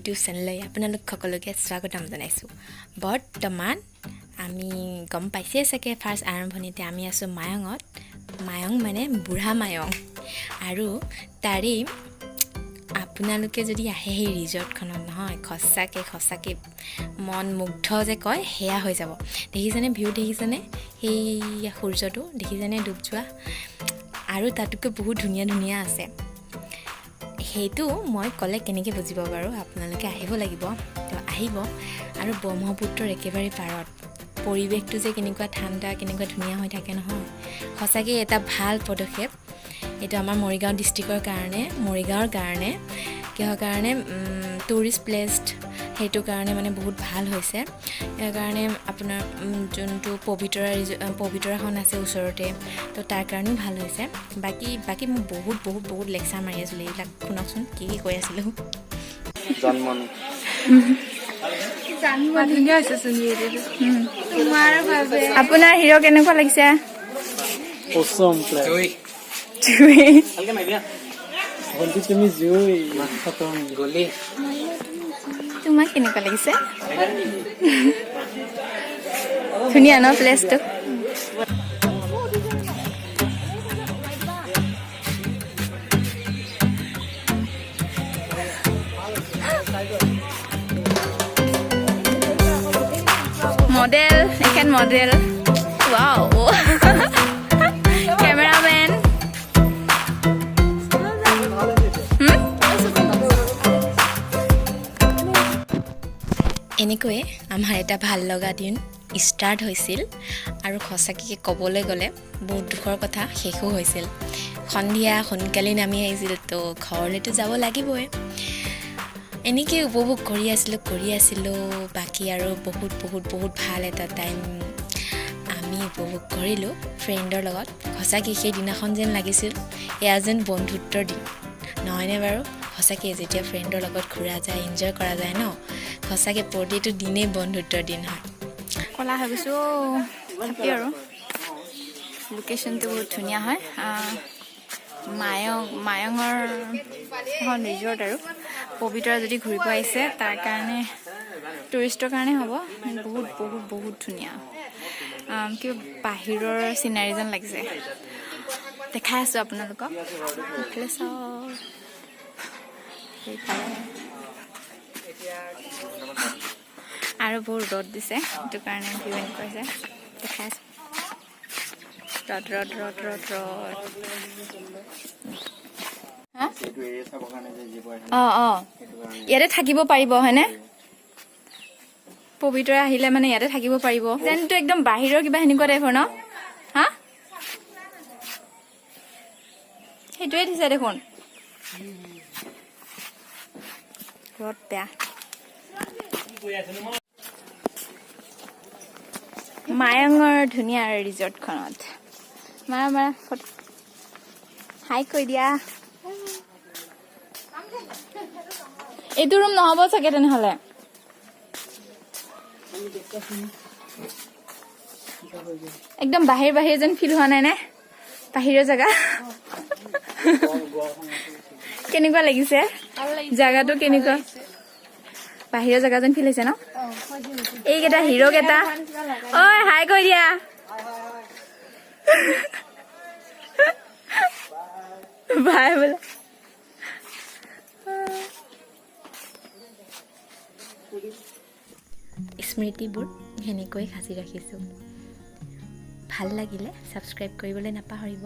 YouTube চেনেললৈ আপোনালোক সকলোকে স্বাগতম জনাইছোঁ। বৰ্তমান আমি গম পাইছেই চাগে ফাৰ্ষ্ট আৰম্ভণিতে আমি আছোঁ মায়ঙত। মায়ং মানে বুঢ়া মায়ং, আৰু তাৰেই আপোনালোকে যদি আহে সেই ৰিজৰ্টখনত নহয়, সঁচাকৈ মন মুগ্ধ যে কয় সেয়া হৈ যাব। দেখিছেনে ভিউ, দেখিছেনে সেই সূৰ্যটো, দেখিছেনে ডুব যোৱা, আৰু তাতোকৈ বহুত ধুনীয়া ধুনীয়া আছে। সেইটো মই ক'লে কেনেকৈ বুজিব বাৰু, আপোনালোকে আহিব লাগিব। তো আহিব, আৰু ব্ৰহ্মপুত্ৰৰ একেবাৰে পাৰত পৰিৱেশটো যে কেনেকুৱা ঠাণ্ডা, কেনেকুৱা ধুনীয়া হৈ থাকে নহয়, সঁচাকৈ এটা ভাল পদক্ষেপ এইটো আমাৰ মৰিগাঁও ডিষ্ট্ৰিক্টৰ কাৰণে, মৰিগাঁৱৰ কাৰণে, কিহৰ কাৰণে টুৰিষ্ট প্লেচ, সেইটো কাৰণে মানে বহুত ভাল হৈছে। ইয়াৰ কাৰণে আপোনাৰ যোনটো পবিতৰাখন আছে ওচৰতে, তো তাৰ কাৰণেও ভাল হৈছে। বাকী মই বহুত লেকচাৰ মাৰি আছিলোঁ, এইবিলাক শুনকচোন কি কৈ আছিলোঁ। আপোনাৰ হিৰ' কেনেকুৱা লাগিছে? তোমাক কেনেকুৱা লাগিছে? ধুনীয়া ন প্লেচটো? মডেল, এখন মডেল, ৱাও কেমেৰামেন, এনেকৈয়ে আমাৰ এটা ভাল লগা দিন ষ্টাৰ্ট হৈছিল। আৰু সঁচাকৈ ক'বলৈ গ'লে বহুত দুখৰ কথা শেষো হৈছিল। সন্ধিয়া সোনকালে নামি আহিছিল, তো ঘৰলৈতো যাব লাগিবই। এনেকৈ উপভোগ কৰি আছিলোঁ। বাকী আৰু বহুত ভাল এটা টাইম আমি উপভোগ কৰিলোঁ ফ্ৰেণ্ডৰ লগত। সঁচাকৈ সেইদিনাখন যেন লাগিছিল এয়া যেন বন্ধুত্বৰ দিন, নহয়নে বাৰু? সঁচাকৈ যেতিয়া ফ্ৰেণ্ডৰ লগত ঘূৰা যায়, এনজয় কৰা যায় ন, সঁচাকৈ প্ৰতিটো দিনেই বন্ধুত্বৰ দিন হয়। ক'লা হৈ গৈছোঁ থাকি, আৰু লোকেশ্যনটো বহুত ধুনীয়া হয়। মায়ঙৰ এখন ৰিজৰ্ট, আৰু পবিতৰা যদি ঘূৰিব আহিছে তাৰ কাৰণে, টুৰিষ্টৰ কাৰণে হ'ব। বহুত ধুনীয়া, কিবা বাহিৰৰ চিনাৰী যেন লাগিছে। দেখাই আছোঁ আপোনালোকক, এইফালে চাওক, সেইফালে আৰু বহুত ৰ'দ দিছে, সেইটো কাৰণে ভিউ এনেকুৱা হৈছে। দেখাই আছোঁ, ৰ'দ। ইয়াতে থাকিব পাৰিব হয়নে? পবিতৰা আহিলে মানে ইয়াতে থাকিব পাৰিব যেনটো, একদম বাহিৰৰ কিবা সেনেকুৱা টাইপৰ ন? হা, সেইটোৱে দিছে দেখোন। ৰ'দ বেয়া। মায়ঙৰ ধুনীয়া ৰিজৰ্টখনত মাৰা হাই কৈ দিয়া। এইটো ৰুম নহ'ব চাগে তেনেহ'লে। একদম বাহিৰ যেন ফিল হোৱা নাই নে? বাহিৰৰ জেগা কেনেকুৱা লাগিছে? জেগাটো কেনেকুৱা? বাহিৰৰ জেগা যেন ফিল হৈছে ন? এইকেইটা হিৰ' কেইটা, ঐ হাই কৈ দিয়া। বাই বোলে। স্মৃতিবোৰ সেনেকৈ সাঁচি ৰাখিছোঁ। ভাল লাগিলে ছাবস্ক্ৰাইব কৰিবলৈ নাপাহৰিব।